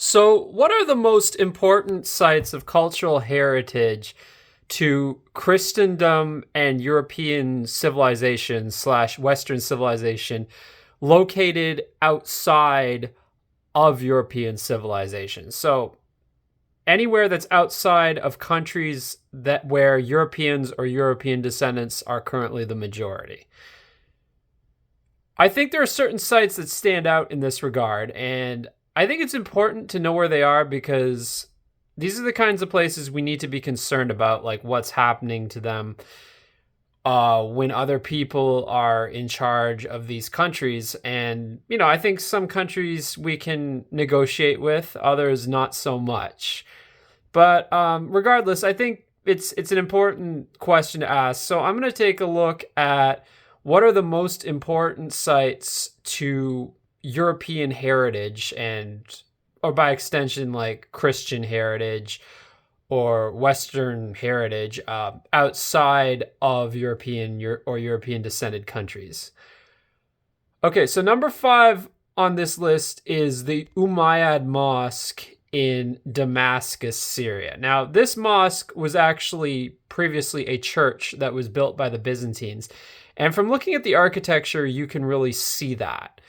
So, what are the most important sites of cultural heritage to Christendom and European civilization slash Western civilization located outside of European civilization? So, anywhere that's outside of countries that where Europeans or European descendants are currently the majority. I think there are certain sites that stand out in this regard, and I think it's important to know where they are because these are the kinds of places we need to be concerned about, like what's happening to them when other people are in charge of these countries. And, I think some countries we can negotiate with, others not so much. But regardless, I think it's an important question to ask. So I'm going to take a look at what are the most important sites to European heritage or by extension, like Christian heritage or Western heritage outside of European or European descended countries. Okay, so number 5 on this list is the Umayyad Mosque in Damascus, Syria. Now, this mosque was actually previously a church that was built by the Byzantines. And from looking at the architecture, you can really see that.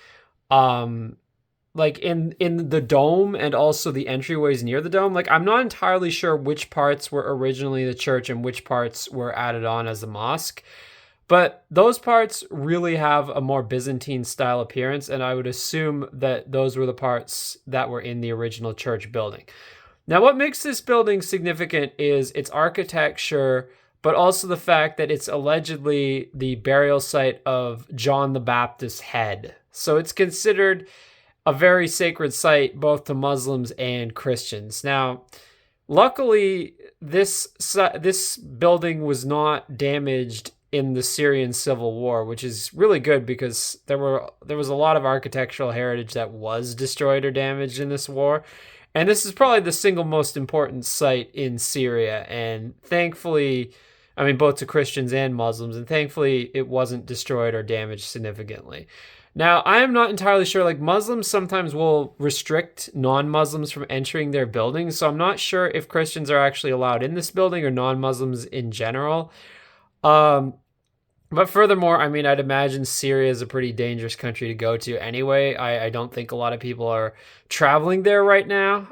Like in the dome and also the entryways near the dome, like I'm not entirely sure which parts were originally the church and which parts were added on as a mosque. But those parts really have a more Byzantine style appearance, and I would assume that those were the parts that were in the original church building. Now, what makes this building significant is its architecture, but also the fact that it's allegedly the burial site of John the Baptist's head. So it's considered a very sacred site both to Muslims and Christians. Now, luckily, this building was not damaged in the Syrian civil war, which is really good because there was a lot of architectural heritage that was destroyed or damaged in this war. And this is probably the single most important site in Syria. And thankfully, I mean, both to Christians and Muslims, and thankfully it wasn't destroyed or damaged significantly. Now, I am not entirely sure, like Muslims sometimes will restrict non-Muslims from entering their buildings. So I'm not sure if Christians are actually allowed in this building or non-Muslims in general. But furthermore, I mean, I'd imagine Syria is a pretty dangerous country to go to anyway. I don't think a lot of people are traveling there right now.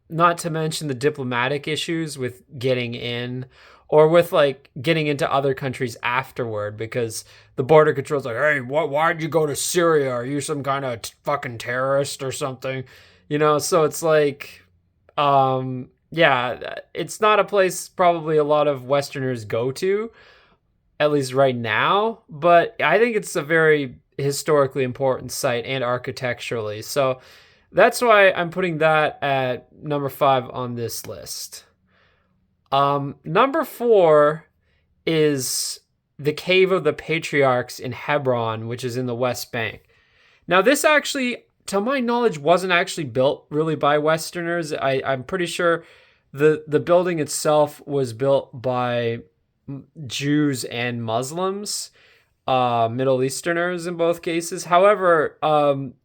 Not to mention the diplomatic issues with getting in or with like getting into other countries afterward, because the border control's like, hey, why'd you go to Syria? Are you some kind of fucking terrorist or something? So it's like, yeah, it's not a place probably a lot of Westerners go to, at least right now, but I think it's a very historically important site and architecturally. So that's why I'm putting that at number 5 on this list. Number 4 is the Cave of the Patriarchs in Hebron, which is in the West Bank. Now, this actually, to my knowledge, wasn't actually built really by Westerners. I'm pretty sure the building itself was built by Jews and Muslims, Middle Easterners in both cases. However,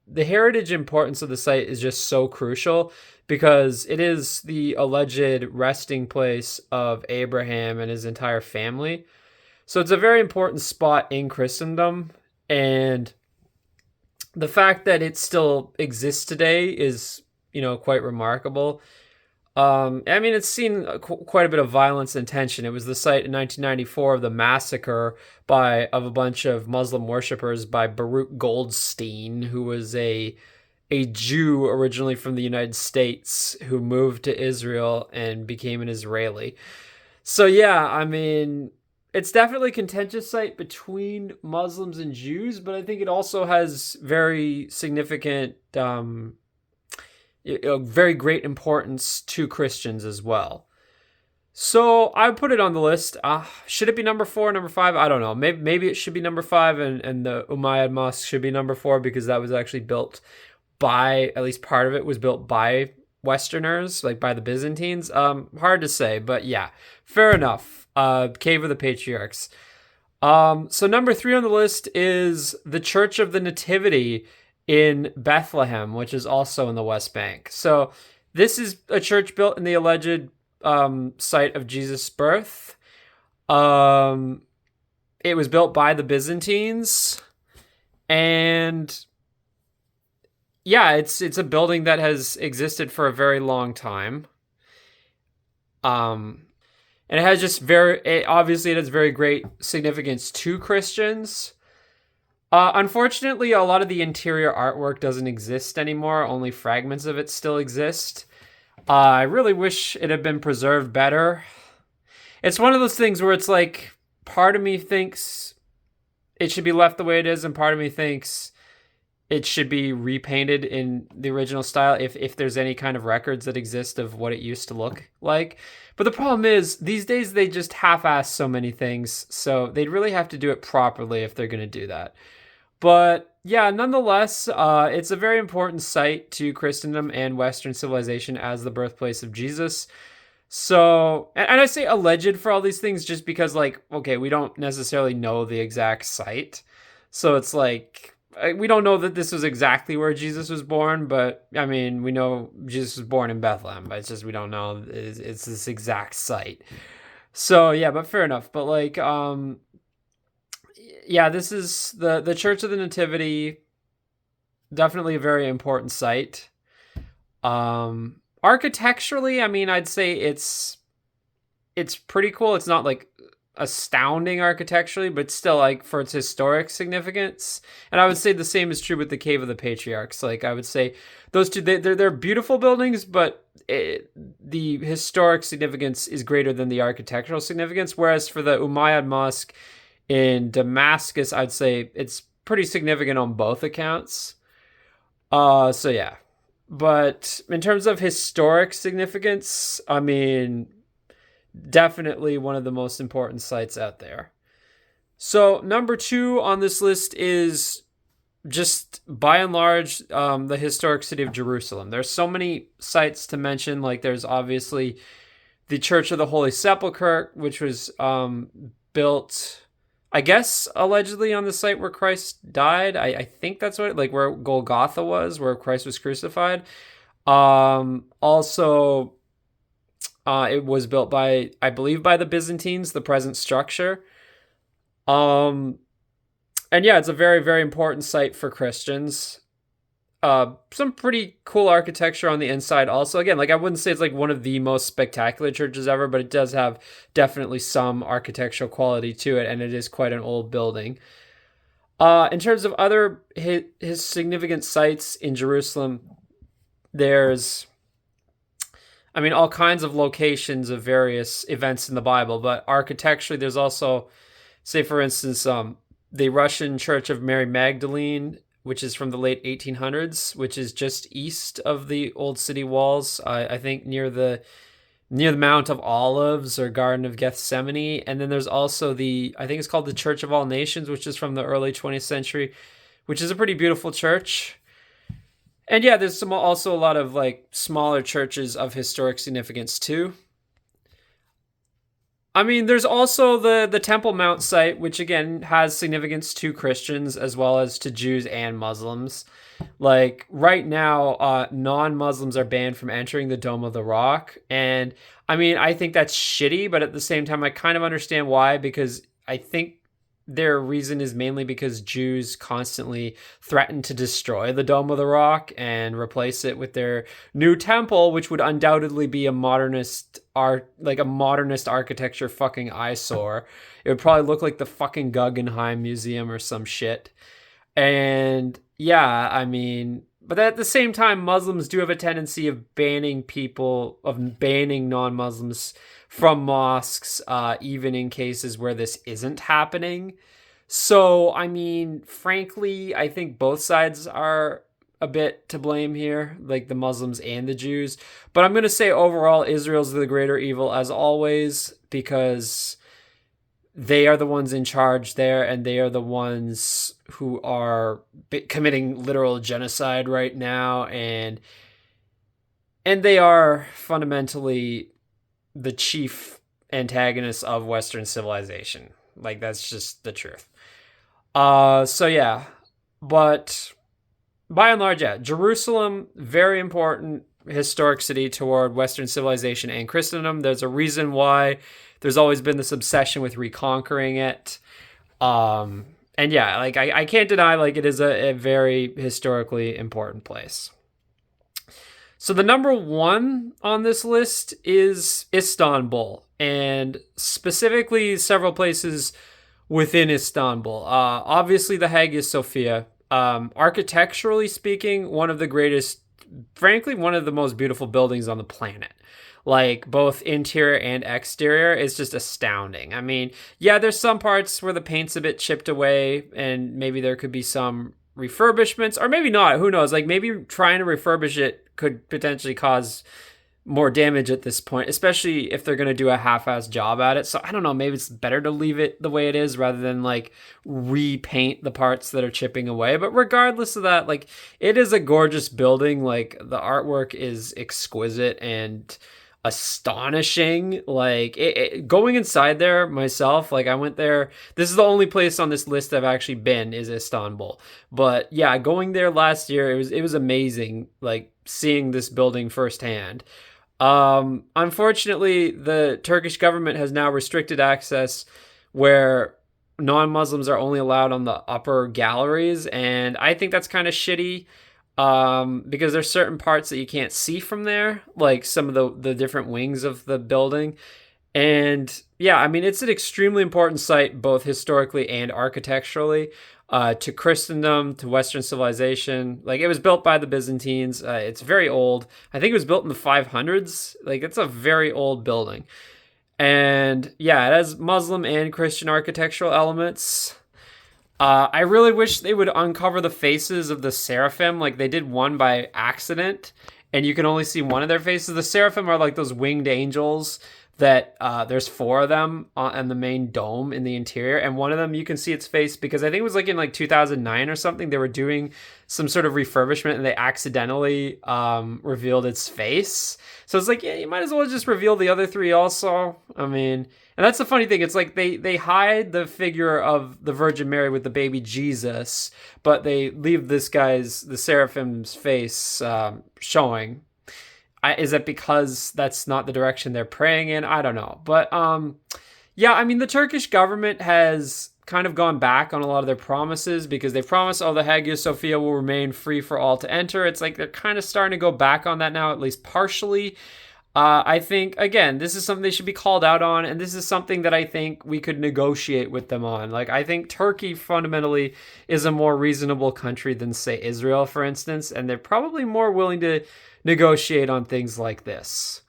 the heritage importance of the site is just so crucial because it is the alleged resting place of Abraham and his entire family. So it's a very important spot in Christendom, and the fact that it still exists today is, quite remarkable. I mean, it's seen quite a bit of violence and tension. It was the site in 1994 of the massacre of a bunch of Muslim worshippers by Baruch Goldstein, who was a Jew originally from the United States who moved to Israel and became an Israeli. So yeah, I mean, it's definitely a contentious site between Muslims and Jews, but I think it also has very significant very great importance to Christians as well. So I put it on the list. Should it be number 4, number 5? I don't know. Maybe it should be number 5 and the Umayyad Mosque should be number 4 because that was actually built by, at least part of it was built by Westerners, like by the Byzantines. Hard to say, but yeah, fair enough. Cave of the Patriarchs. So number 3 on the list is the Church of the Nativity in Bethlehem, which is also in the West Bank. So this is a church built in the alleged site of Jesus' birth. It was built by the Byzantines, and yeah, it's a building that has existed for a very long time. And it has just obviously it has very great significance to Christians. Unfortunately, a lot of the interior artwork doesn't exist anymore. Only fragments of it still exist. I really wish it had been preserved better. It's one of those things where it's like, part of me thinks it should be left the way it is, and part of me thinks it should be repainted in the original style if there's any kind of records that exist of what it used to look like. But the problem is, these days they just half-ass so many things, so they'd really have to do it properly if they're going to do that. But yeah, nonetheless, it's a very important site to Christendom and Western civilization as the birthplace of Jesus. So, and I say alleged for all these things just because, like, okay, we don't necessarily know the exact site. So it's like, we don't know that this was exactly where Jesus was born, but I mean, we know Jesus was born in Bethlehem, but it's just, we don't know it's this exact site. So yeah, but fair enough. But like, yeah, this is the Church of the Nativity. Definitely a very important site. Architecturally, I mean, I'd say it's pretty cool. It's not like astounding architecturally, but still, like, for its historic significance. And I would say the same is true with the Cave of the Patriarchs. Like, I would say those two, they're beautiful buildings, but the historic significance is greater than the architectural significance. Whereas for the Umayyad Mosque in Damascus, I'd say it's pretty significant on both accounts. So yeah. But in terms of historic significance, I mean, definitely one of the most important sites out there. So number 2 on this list is just, by and large, the historic city of Jerusalem. There's so many sites to mention. Like, there's obviously the Church of the Holy Sepulchre, which was built, I guess, allegedly on the site where Christ died. I think that's what, like, where Golgotha was, where Christ was crucified. Also, it was built by, I believe, by the Byzantines, the present structure. And yeah, it's a very, very important site for Christians. Some pretty cool architecture on the inside also. Again, like, I wouldn't say it's like one of the most spectacular churches ever, but it does have definitely some architectural quality to it, and it is quite an old building. In terms of other his significant sites in Jerusalem, there's, I mean, all kinds of locations of various events in the Bible, but architecturally, there's also, say, for instance, the Russian Church of Mary Magdalene, which is from the late 1800s, which is just east of the old city walls, I think near the Mount of Olives or Garden of Gethsemane. And then there's also I think it's called the Church of All Nations, which is from the early 20th century, which is a pretty beautiful church. And yeah, there's also a lot of, like, smaller churches of historic significance too. I mean, there's also the Temple Mount site, which again has significance to Christians as well as to Jews and Muslims. Like, right now, non-Muslims are banned from entering the Dome of the Rock. And I mean, I think that's shitty, but at the same time, I kind of understand why, because I think their reason is mainly because Jews constantly threaten to destroy the Dome of the Rock and replace it with their new temple, which would undoubtedly be a modernist architecture fucking eyesore. It would probably look like the fucking Guggenheim Museum or some shit. And yeah, I mean, but at the same time, Muslims do have a tendency of banning non-Muslims from mosques, even in cases where this isn't happening. So, I mean, frankly, I think both sides are a bit to blame here, like the Muslims and the Jews. But I'm going to say overall, Israel's the greater evil as always, because they are the ones in charge there, and they are the ones who are committing literal genocide right now, and they are fundamentally the chief antagonists of Western civilization. Like, that's just the truth. So yeah, but by and large, yeah, Jerusalem, very important historic city toward Western civilization and Christendom. There's a reason why there's always been this obsession with reconquering it. Um, and yeah, like I can't deny, like it is a very historically important place. So the number one on this list is Istanbul, and specifically several places within Istanbul. Obviously, the Hagia Sophia. Architecturally speaking, one of the greatest, frankly, one of the most beautiful buildings on the planet. Like both interior and exterior, it's just astounding. I mean, yeah, there's some parts where the paint's a bit chipped away, and maybe there could be some refurbishments, or maybe not. Who knows? Like maybe trying to refurbish it could potentially cause more damage at this point, especially if they're going to do a half-assed job at it. So I don't know, maybe it's better to leave it the way it is rather than like repaint the parts that are chipping away. But regardless of that, like it is a gorgeous building. Like the artwork is exquisite and astonishing. Like going inside there myself, like I went there, this is the only place on this list I've actually been, is Istanbul. But yeah, going there last year, it was amazing, like seeing this building firsthand. Unfortunately, the Turkish government has now restricted access where non-Muslims are only allowed on the upper galleries, and I think that's kind of shitty. Because there's certain parts that you can't see from there, like some of the different wings of the building. And yeah, I mean, it's an extremely important site, both historically and architecturally, to Christendom, to Western civilization. Like it was built by the Byzantines. It's very old. I think it was built in the 500s. Like it's a very old building. And yeah, it has Muslim and Christian architectural elements. I really wish they would uncover the faces of the seraphim. Like they did one by accident, and you can only see one of their faces. The seraphim are like those winged angels that there's four of them on the main dome in the interior, and one of them you can see its face because I think it was like in like 2009 or something. They were doing some sort of refurbishment and they accidentally revealed its face. So it's like, yeah, you might as well just reveal the other three also. I mean, and that's the funny thing. It's like they hide the figure of the Virgin Mary with the baby Jesus, but they leave the seraphim's face showing. Is that because that's not the direction they're praying in? I don't know. But yeah, I mean, the Turkish government has kind of gone back on a lot of their promises because they promised, oh, the Hagia Sophia will remain free for all to enter. It's like they're kind of starting to go back on that now, at least partially. I think, again, this is something they should be called out on, and this is something that I think we could negotiate with them on. Like, I think Turkey fundamentally is a more reasonable country than, say, Israel, for instance, and they're probably more willing to negotiate on things like this.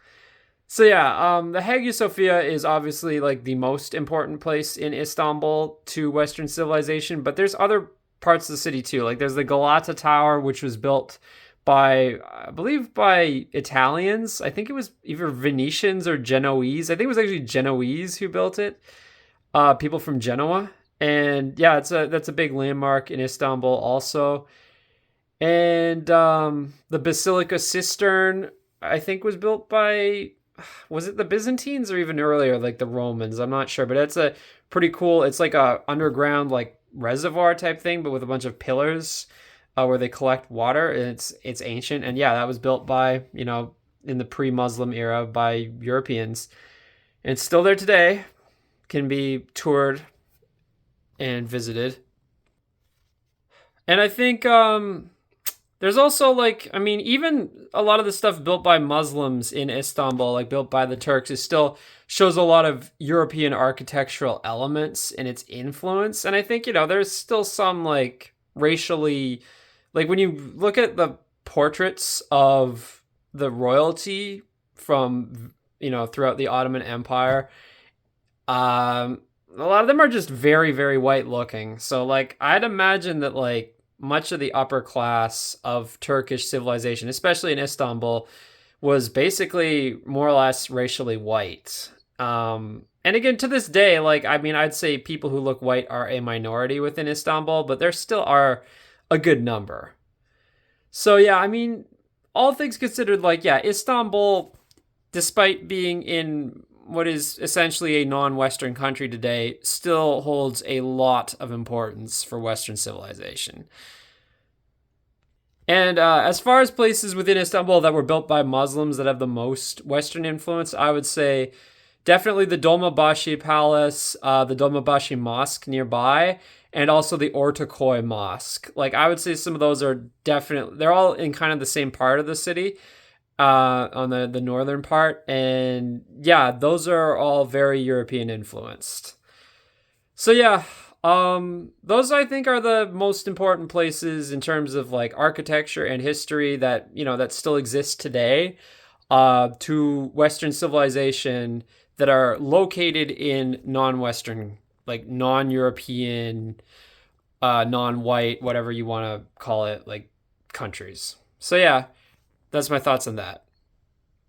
So yeah, the Hagia Sophia is obviously like the most important place in Istanbul to Western civilization, but there's other parts of the city too. Like there's the Galata Tower, which was built by, I believe, by Italians. I think it was either Venetians or Genoese. I think it was actually Genoese who built it. People from Genoa. And yeah, that's a big landmark in Istanbul also. And the Basilica Cistern, I think, was built by, was it the Byzantines or even earlier, like the Romans? I'm not sure, but it's a pretty cool, it's like a underground like reservoir type thing, but with a bunch of pillars where they collect water, and it's ancient. And yeah, that was built by, in the pre-Muslim era by Europeans. And it's still there today, can be toured and visited. And I think there's also like, I mean, even a lot of the stuff built by Muslims in Istanbul, like built by the Turks, is still shows a lot of European architectural elements in its influence. And I think, there's still some like racially, like when you look at the portraits of the royalty from, throughout the Ottoman Empire, a lot of them are just very, very white looking. So like, I'd imagine that like much of the upper class of Turkish civilization, especially in Istanbul, was basically more or less racially white. And again, to this day, like, I mean, I'd say people who look white are a minority within Istanbul, but there still are a good number. So yeah, I mean, all things considered, like, yeah, Istanbul, despite being in what is essentially a non-Western country today, still holds a lot of importance for Western civilization. And as far as places within Istanbul that were built by Muslims that have the most Western influence, I would say definitely the Dolmabahce Palace, the Dolmabahce Mosque nearby, and also the Ortaköy Mosque. Like I would say some of those are definitely, they're all in kind of the same part of the city, on the northern part. And yeah, those are all very European influenced. So yeah, those I think are the most important places in terms of like architecture and history that that still exist today, to Western civilization that are located in non-Western, like non-European, non-white, whatever you want to call it, like countries. So yeah, that's my thoughts on that.